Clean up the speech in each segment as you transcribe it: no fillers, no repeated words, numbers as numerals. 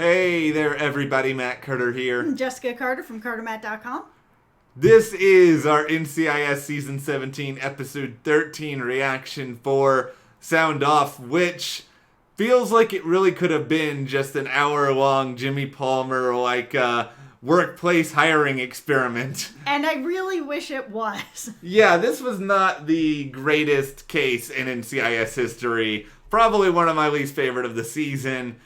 Hey there, everybody. Matt Carter here. Jessica Carter from CARTERMATT.com. This is our NCIS Season 17, Episode 13 reaction for Sound Off, which feels like it really could have been just an hour-long Jimmy Palmer, workplace hiring experiment. And I really wish it was. Yeah, this was not the greatest case in NCIS history. Probably one of my least favorite of the season.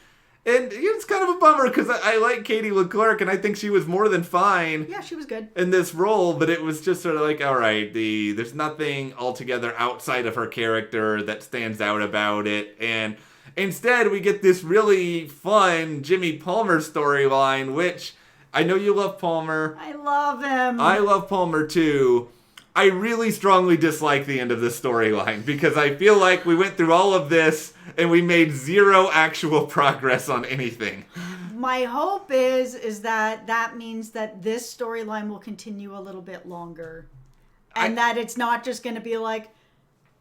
And it's kind of a bummer because I like Katie Leclerc and I think she was more than fine. Yeah, she was good in this role, but it was just sort of like, all right, there's nothing altogether outside of her character that stands out about it. And instead, we get this really fun Jimmy Palmer storyline, which I know you love Palmer. I love him. I love Palmer too. I really strongly dislike the end of this storyline because I feel like we went through all of this and we made zero actual progress on anything. My hope is that means that this storyline will continue a little bit longer. And that it's not just going to be like,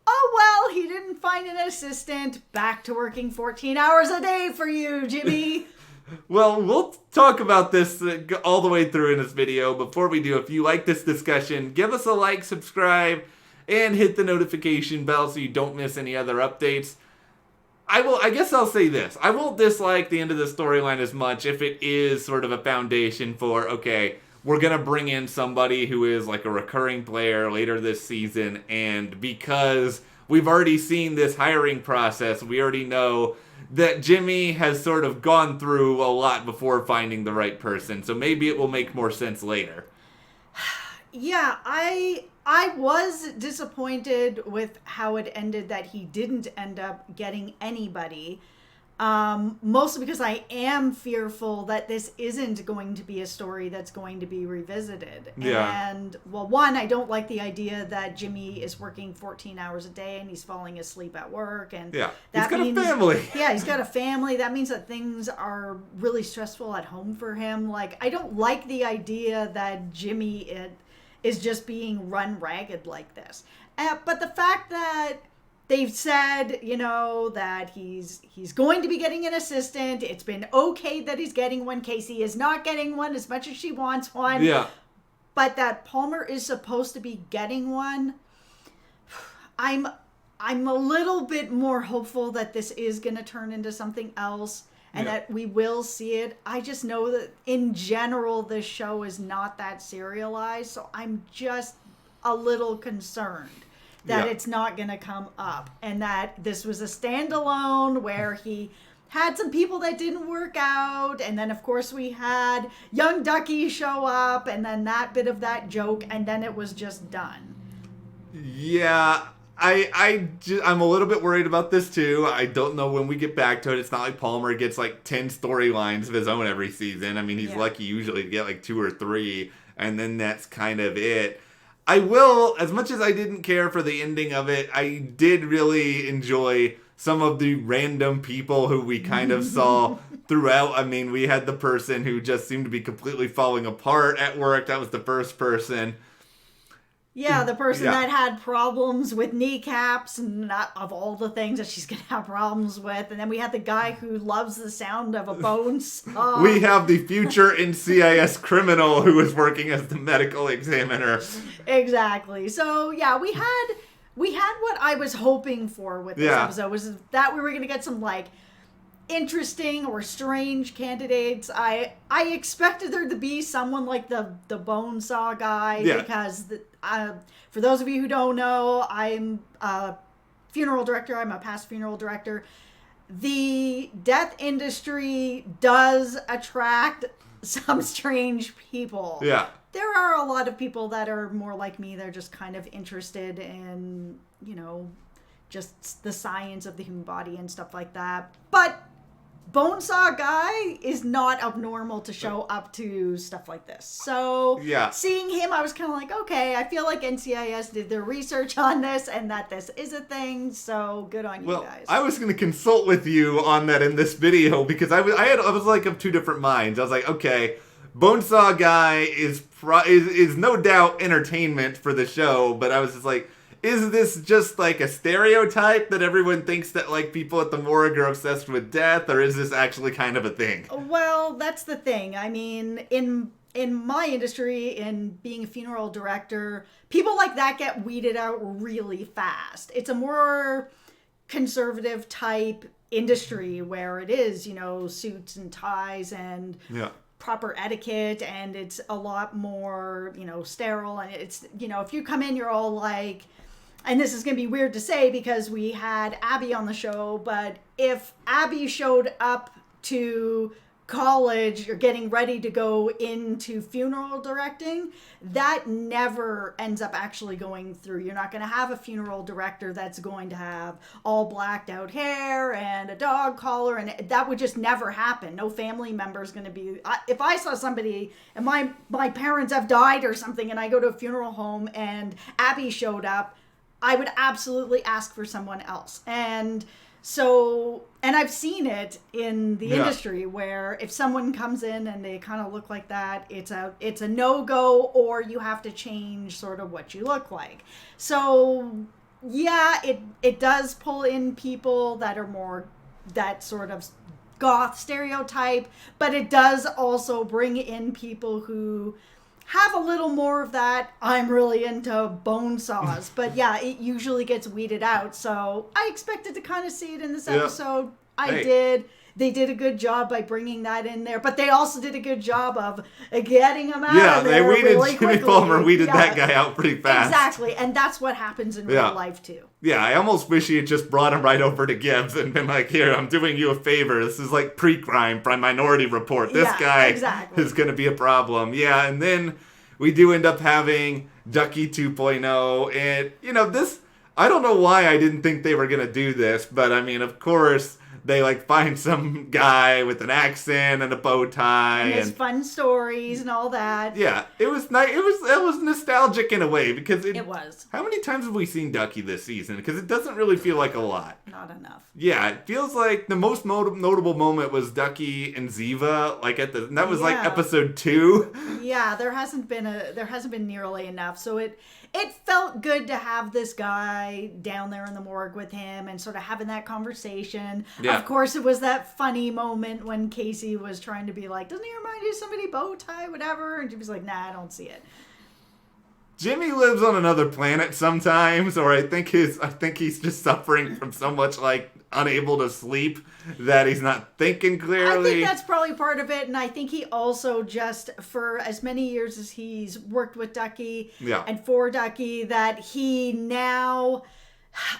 oh, well, he didn't find an assistant. Back to working 14 hours a day for you, Jimmy. Well, we'll talk about this all the way through in this video. Before we do, if you like this discussion, give us a like, subscribe, and hit the notification bell so you don't miss any other updates. I guess I'll say this. I won't dislike the end of the storyline as much if it is sort of a foundation for, okay, we're going to bring in somebody who is like a recurring player later this season, and because we've already seen this hiring process, we already know that Jimmy has sort of gone through a lot before finding the right person, so maybe it will make more sense later. Yeah, I was disappointed with how it ended, that he didn't end up getting anybody. Mostly because I am fearful that this isn't going to be a story that's going to be revisited. Yeah. And, well, one, I don't like the idea that Jimmy is working 14 hours a day and he's falling asleep at work. And yeah, that he's got means, a family. Yeah, he's got a family. That means that things are really stressful at home for him. Like, I don't like the idea that Jimmy is just being run ragged like this. But the fact that they've said, that he's going to be getting an assistant. It's been okay that he's getting one. Casey is not getting one as much as she wants one. Yeah. But that Palmer is supposed to be getting one. I'm a little bit more hopeful that this is going to turn into something else and that we will see it. I just know that in general, this show is not that serialized. So I'm just a little concerned that it's not going to come up, and that this was a standalone where he had some people that didn't work out, and then of course we had young Ducky show up, and then that bit of that joke, and then it was just done. Yeah, I'm a little bit worried about this too. I don't know when we get back to it. It's not like Palmer gets like 10 storylines of his own every season. I mean, he's lucky usually to get like 2 or 3, and then that's kind of it. I will, as much as I didn't care for the ending of it, I did really enjoy some of the random people who we kind of saw throughout. I mean, we had the person who just seemed to be completely falling apart at work. That was the first person. Yeah, the person that had problems with kneecaps, and not of all the things that she's going to have problems with. And then we had the guy who loves the sound of a bone saw. We have the future NCIS criminal who is working as the medical examiner. Exactly. So, yeah, we had what I was hoping for with this episode, was that we were going to get some, interesting or strange candidates. I expected there to be someone like the bone saw guy, because for those of you who don't know, I'm a funeral director. I'm a past funeral director. The death industry does attract some strange people. Yeah. There are a lot of people that are more like me. They're just kind of interested in, just the science of the human body and stuff like that. But Bonesaw Guy is not abnormal to show up to stuff like this. So seeing him, I was kind of like, okay, I feel like NCIS did their research on this and that this is a thing. So good on you guys. I was going to consult with you on that in this video because I was like of 2 different minds. I was like, okay, Bonesaw Guy is no doubt entertainment for the show, but I was just like, is this just like a stereotype that everyone thinks that like people at the morgue are obsessed with death, or is this actually kind of a thing? Well, that's the thing. I mean, in my industry, in being a funeral director, people like that get weeded out really fast. It's a more conservative type industry where it is, suits and ties and proper etiquette, and it's a lot more, sterile. And it's, if you come in, you're all like, and this is going to be weird to say because we had Abby on the show, but if Abby showed up to college or getting ready to go into funeral directing, that never ends up actually going through. You're not going to have a funeral director that's going to have all blacked out hair and a dog collar, and that would just never happen. No family member is going to be, if I saw somebody and my parents have died or something and I go to a funeral home and Abby showed up, I would absolutely ask for someone else. And so, and I've seen it in the industry where if someone comes in and they kind of look like that, it's a no-go, or you have to change sort of what you look like. So, yeah, it does pull in people that are more that sort of goth stereotype, but it does also bring in people who have a little more of that, I'm really into bone saws. But yeah, it usually gets weeded out. So I expected to kind of see it in this episode. I did. They did a good job by bringing that in there. But they also did a good job of getting him out of there really quickly. Jimmy Palmer weeded that guy out pretty fast. Exactly. And that's what happens in real life, too. Yeah, I almost wish he had just brought him right over to Gibbs and been like, here, I'm doing you a favor. This is like pre-crime from Minority Report. This guy is going to be a problem. Yeah, and then we do end up having Ducky 2.0. And, this, I don't know why I didn't think they were going to do this. But, I mean, of course, they, like, find some guy with an accent and a bow tie. And his fun stories and all that. Yeah, it was nice. It was nostalgic in a way because it was. How many times have we seen Ducky this season? Because it doesn't really feel like a lot. Not enough. Yeah, it feels like the most notable moment was Ducky and Ziva, like that was like episode 2. Yeah, there hasn't been nearly enough. So it felt good to have this guy down there in the morgue with him and sort of having that conversation. Yeah. Of course, it was that funny moment when Casey was trying to be like, doesn't he remind you of somebody, bow tie, whatever? And Jimmy's like, nah, I don't see it. Jimmy lives on another planet sometimes, or I think he's just suffering from so much like unable to sleep that he's not thinking clearly. I think that's probably part of it, and I think he also just, for as many years as he's worked with Ducky and for Ducky, that he now,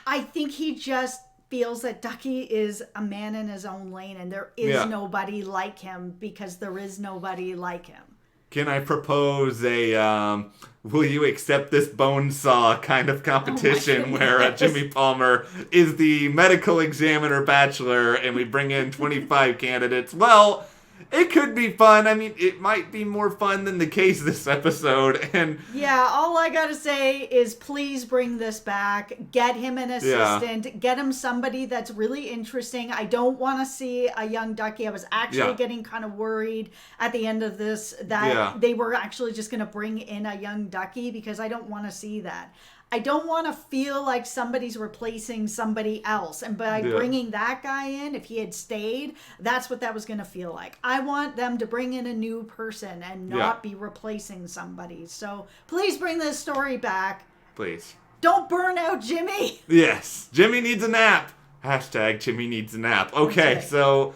I think he just feels that Ducky is a man in his own lane, and there is nobody like him because there is nobody like him. Can I propose a will you accept this bone saw kind of competition where Jimmy Palmer is the medical examiner bachelor and we bring in 25 candidates? Well, it could be fun. I mean, it might be more fun than the case this episode. And yeah, all I gotta say is please bring this back. Get him an assistant. Get him somebody that's really interesting. I don't want to see a young Ducky. I was actually getting kind of worried at the end of this that they were actually just gonna bring in a young Ducky because I don't want to see that. I don't want to feel like somebody's replacing somebody else. And by bringing that guy in, if he had stayed, that's what that was going to feel like. I want them to bring in a new person and not be replacing somebody. So please bring this story back. Please. Don't burn out Jimmy. Yes. Jimmy needs a nap. Hashtag Jimmy needs a nap. Okay, so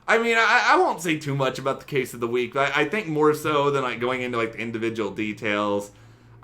I mean, I won't say too much about the case of the week. I think more so than like going into like the individual details.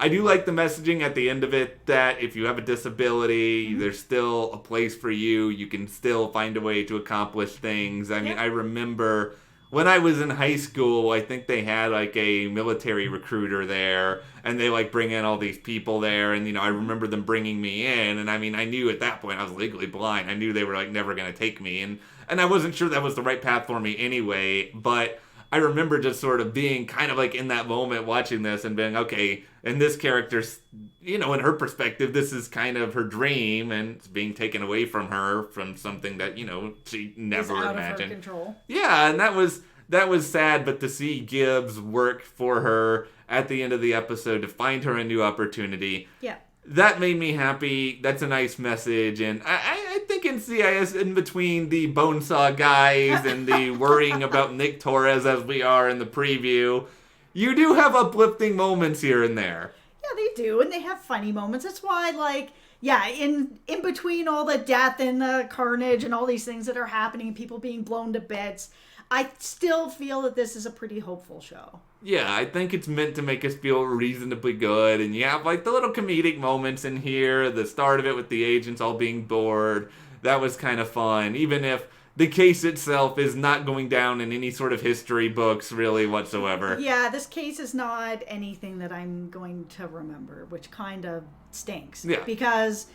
I do like the messaging at the end of it that if you have a disability, there's still a place for you. You can still find a way to accomplish things. I mean, I remember when I was in high school, I think they had like a military recruiter there and they like bring in all these people there. And, I remember them bringing me in. And I mean, I knew at that point I was legally blind. I knew they were like never going to take me. And I wasn't sure that was the right path for me anyway. But I remember just sort of being kind of like in that moment watching this and being, okay, and this character's, in her perspective, this is kind of her dream and it's being taken away from her from something that, she never imagined. Out of her control. Yeah, and that was sad, but to see Gibbs work for her at the end of the episode to find her a new opportunity. Yeah. that made me happy. That's a nice message. And I think NCIS, in between the Bonesaw guys and the worrying about Nick Torres as we are in the preview, you do have uplifting moments here and there. Yeah, they do. And they have funny moments. That's why, like, yeah, in between all the death and the carnage and all these things that are happening, people being blown to bits, I still feel that this is a pretty hopeful show. Yeah, I think it's meant to make us feel reasonably good. And you have, like, the little comedic moments in here. The start of it with the agents all being bored. That was kind of fun. Even if the case itself is not going down in any sort of history books, really, whatsoever. Yeah, this case is not anything that I'm going to remember, which kind of stinks. Yeah. Because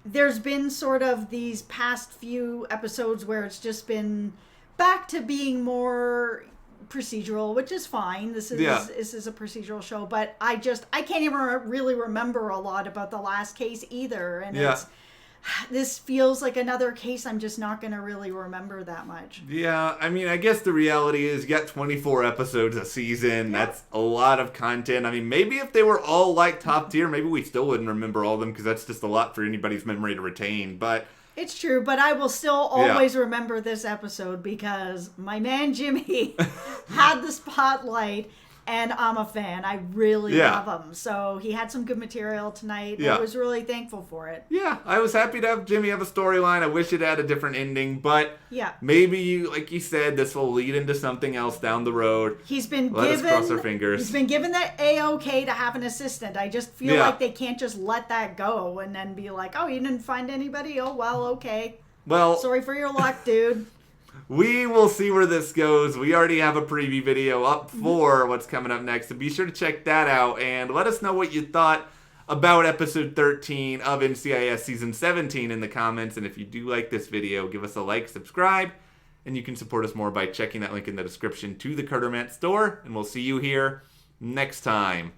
there's been sort of these past few episodes where it's just been back to being more procedural, which is fine. This is a procedural show, but I can't even really remember a lot about the last case either. And this feels like another case I'm just not going to really remember that much. Yeah, I mean, I guess the reality is you got 24 episodes a season. Yeah. That's a lot of content. I mean, maybe if they were all like top tier, maybe we still wouldn't remember all of them because that's just a lot for anybody's memory to retain. But it's true, but I will still always remember this episode because my man Jimmy had the spotlight. And I'm a fan. I really love him. So he had some good material tonight. Yeah. I was really thankful for it. Yeah, I was happy to have Jimmy have a storyline. I wish it had a different ending. But maybe, like you said, this will lead into something else down the road. Let us cross our fingers. He's been given the A-OK to have an assistant. I just feel like they can't just let that go and then be like, oh, you didn't find anybody? Oh, well, okay. Well, sorry for your luck, dude. We will see where this goes. We already have a preview video up for what's coming up next, so be sure to check that out and let us know what you thought about episode 13 of NCIS season 17 in the comments. And if you do like this video, give us a like, subscribe, and you can support us more by checking that link in the description to the CARTERMATT store. And we'll see you here next time.